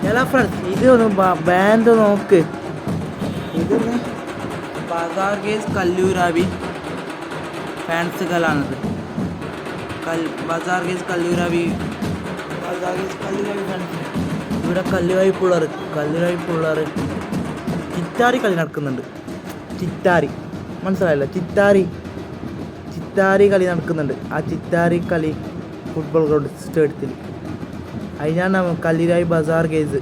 എല്ലാ ഫ്രണ്ട്സ് ഇതൊന്ന് ബാൻഡ് നോക്ക്. ഇതൊന്ന് ബസാർ ഗേസ് കല്ലൂരാവി ഫാൻസുകളാണത്. Bazar guys Kalluravi fans. ഇവിടെ കല്ലുവായി പിള്ളേർ ചിറ്റാരി കളി നടക്കുന്നുണ്ട്. ചിറ്റാരി മനസ്സിലായില്ല? ചിറ്റാരി കളി നടക്കുന്നുണ്ട്. ആ ചിറ്റാരി കളി ഫുട്ബോൾ ഗ്രൗണ്ട് സ്റ്റേഡിയത്തിൽ. അതിനാണ് കല്ലിരായി ബസാർ ഗേസ്.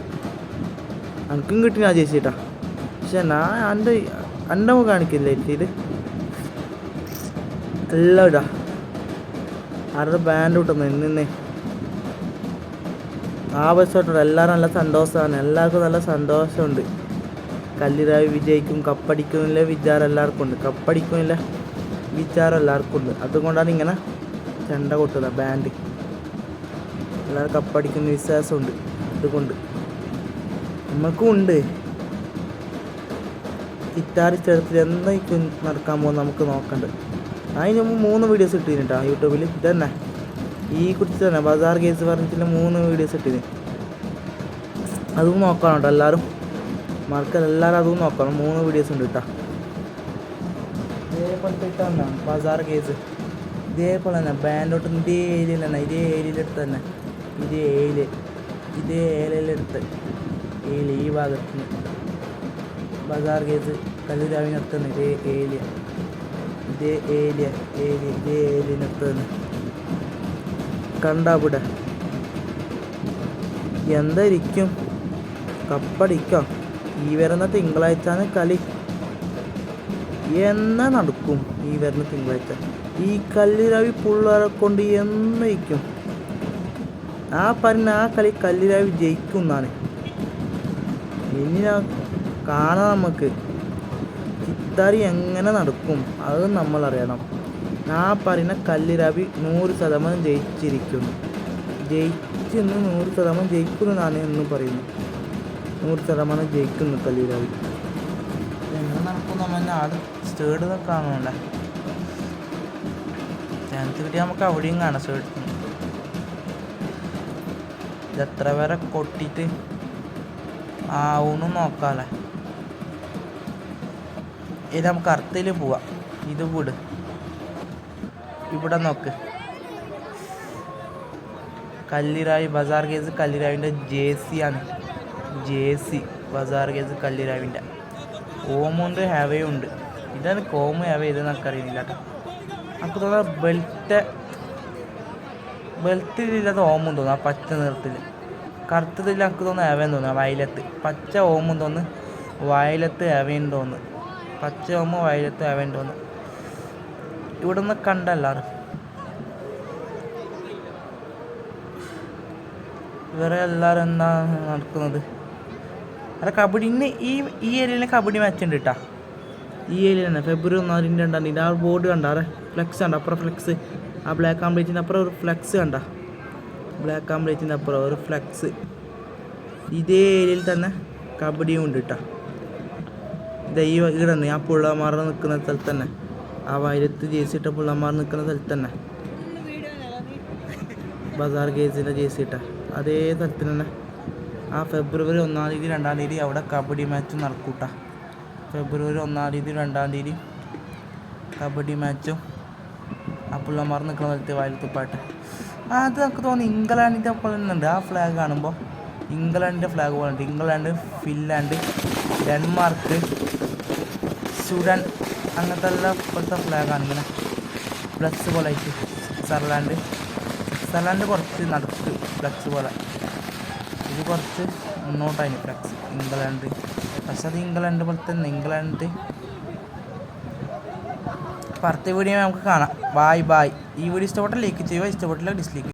എനിക്കും കിട്ടി ഞാൻ ചേച്ചിട്ടാ. പക്ഷെ ഞാൻ എൻ്റെ മുഖം കാണിക്കില്ല ഇത് എല്ലാം ഇടാ. ആരുടെ ബാൻഡ് കിട്ടുന്നു ഇന്ന് ആവശ്യമായിട്ടുണ്ട്. എല്ലാവരും നല്ല സന്തോഷമാണ്. എല്ലാവർക്കും നല്ല സന്തോഷമുണ്ട്. കല്ലിരായി വിജയിക്കും, കപ്പടിക്കുന്നില്ല വിചാരം എല്ലാവർക്കും ഉണ്ട്. കപ്പടിക്കുന്നില്ല വിചാരം എല്ലാവർക്കും ഉണ്ട്. അതുകൊണ്ടാണ് ഇങ്ങനെ ചെണ്ട കൊട്ടുന്നത്. ബാൻഡ് എല്ലാവരും കപ്പടിക്കുന്ന വിശ്വാസമുണ്ട്. അതുകൊണ്ട് നമുക്കും ഉണ്ട്. ചിറ്റാരി സ്റ്റേഡിയത്തിൽ എന്തായിരിക്കും നടക്കാൻ പോകുന്നത് നമുക്ക് നോക്കണ്ട്. അതിന് മുമ്പ് 3 വീഡിയോസ് ഇട്ടിരുന്നു യൂട്യൂബിൽ. ഇതന്നെ ഈ കുറിച്ച് തന്നെ ബസാർ കേസ് പറഞ്ഞിട്ട് 3 വീഡിയോസ് ഇട്ടിന്. അതും നോക്കണം കേട്ടോ എല്ലാവരും. എല്ലാവരും അതും നോക്കണം. 3 വീഡിയോസ് ഉണ്ട് കേട്ടോ. ഇതേപോലത്തെ ഇട്ടാണ് ബസാർ കേസ്. ഇതേപോലെ തന്നെ ബാൻഡോട്ട് ഇതേ ഏരിയയിൽ തന്നെ, ഇതേ ഏരിയയിലെടുത്ത് തന്നെ, ഇതേ ഏരിയയിലെടുത്ത് ഈ ഭാഗത്ത് ബസാർ കേസ് കല്ലൂരാവിനടുത്ത് തന്നെ ഇതേ ഏരിയനടുത്ത് തന്നെ കണ്ടാവിടെ എന്തായിരിക്കും കപ്പടിക്കാം. ഈ വരുന്ന തിങ്കളാഴ്ചയാണ് കളി. എന്നാ നടക്കും ഈ വരുന്ന തിങ്കളാഴ്ച? ഈ കല്ലിരാവി പിള്ളേരെ കൊണ്ട് എന്നായിരിക്കും ആ കളി കല്ലിരാവി ജയിക്കും എന്നാണ്. ഇനി കാണാം നമുക്ക്. ചിത്താരി എങ്ങനെ നടക്കും അത് നമ്മൾ അറിയണം. കല്ലിരാവി 100% ജയിച്ചിരിക്കുന്നു. 100% ജയിക്കുന്നതാണ് എന്ന് പറയുന്നു. 100% ജയിക്കുന്നു കല്ലിരാവി. എങ്ങനെ നടക്കും നമ്മൾ ആട് സ്റ്റേഡ് കാണുന്നുണ്ട്. ചാൻസ് കിട്ടിയാൽ നമുക്ക് അവിടെയും കാണാം സ്റ്റേഡ്. ഇതെത്ര പേരെ കൊട്ടിയിട്ട് ആവണം നോക്കാല്ലേ. ഇത് നമുക്ക് അർത്ഥത്തിൽ പോവാം. ഇത് വിട്. ഇവിടെ നോക്ക്. കല്ലിരാവി ബസാർ കേസ് കല്ലിരാവിൻ്റെ ജേഴ്സിയാണ്. ജേഴ്സി ബസാർ കേസ് കല്ലിരാവിൻ്റെ ഓമുണ്ട്, ഹാവയും ഉണ്ട്. ഇതാണ് കോമ് ഹാവ ഇതെന്ന് നമുക്ക് അറിയുന്നില്ല കേട്ടോ. നമുക്ക് തോന്നുന്ന ബെൽറ്റിലില്ലാത്ത ഓമും തോന്നുന്നു. ആ പച്ച നിറത്തിൽ കറുത്തതിൽ നമുക്ക് തോന്നുന്നു ഹാവയെന്ന് തോന്നുന്നു. വയലത്ത് പച്ച ഓമും തോന്നുന്നു, വയലത്ത് ഹാവയും തോന്നുന്നു. പച്ച ഓമ് വയലത്ത് ഹാവയും തോന്നുന്നു. ഇവിടെ നിന്ന് കണ്ടല്ലാറ് വേറെ എല്ലാവരും എന്താ നടക്കുന്നത്? അല്ല കബഡി ഇന്ന് ഈ ഏരിയയിൽ കബഡി മാച്ച് ഉണ്ട് കേട്ടോ. ഈ ഏരിയയിൽ തന്നെ ഫെബ്രുവരി 1 ആ ബോർഡ് കണ്ടാറേ. ഫ്ലെക്സ് കണ്ട അപ്പുറം ഫ്ലെക്സ്. ആ ബ്ലാക്ക് ആംബ്ലേറ്റിൻ്റെ അപ്പുറം ഒരു ഫ്ലെക്സ് കണ്ട. ബ്ലാക്ക് ആംബ്ലേറ്റിൻ്റെ അപ്പുറം ഒരു ഫ്ലെക്സ്. ഇതേ ഏരിയയിൽ തന്നെ കബഡിയും ഉണ്ട് കേട്ടോ. ഇവിടെ ആ പുള്ളമാർ നിൽക്കുന്ന സ്ഥലത്ത് തന്നെ, ആ വയലത്ത് ജേഴ്സിട്ട പുള്ളമാർ നിൽക്കുന്ന സ്ഥലത്ത് തന്നെ ബസാർ ഗേസിൻ്റെ ജേഴ്സിട്ട അതേ സ്ഥലത്ത് തന്നെ ആ ഫെബ്രുവരി 1 തീയതി 2 തീയതി അവിടെ കബഡി മാച്ച് നടക്കൂട്ട. ഫെബ്രുവരി 1 തീയതി 2 തീയതി കബഡി മാച്ചും ആ പുള്ളമാർ നിൽക്കുന്ന സ്ഥലത്ത് വയലത്തുപ്പാട്ട്. അത് നമുക്ക് തോന്നി ഇംഗ്ലണ്ടിൻ്റെ പോലെ തന്നെ ഉണ്ട്. ആ ഫ്ലാഗ് കാണുമ്പോൾ ഇംഗ്ലണ്ടിൻ്റെ ഫ്ലാഗ് പോലെ ഉണ്ട്. ഇംഗ്ലണ്ട്, ഫിൻലാൻഡ്, ഡെൻമാർക്ക്, സ്വീഡൻ അങ്ങനത്തെ എല്ലാ പോലത്തെ ഫ്ലാഗാണ്. ഇങ്ങനെ ഫ്ലക്സ് പോലെ ആയിട്ട്. സ്വിറ്റ്സർലാൻഡ് കുറച്ച് നടക്ക് ഫ്ലക്സ് പോലെ. ഇത് കുറച്ച് മുന്നോട്ടായിരുന്നു ഫ്ലക്സ്. ഇംഗ്ലണ്ട് പക്ഷെ അത് ഇംഗ്ലണ്ട് പോലെ തന്നെ. ഇംഗ്ലണ്ട് അടുത്ത വീഡിയോ നമുക്ക് കാണാം. ബായ്. ഈ വീഡിയോ ഇഷ്ടപ്പെട്ടാൽ ലൈക്ക് ചെയ്യുക, ഇഷ്ടപ്പെട്ടില്ല ഡിസ്ലൈക്ക്.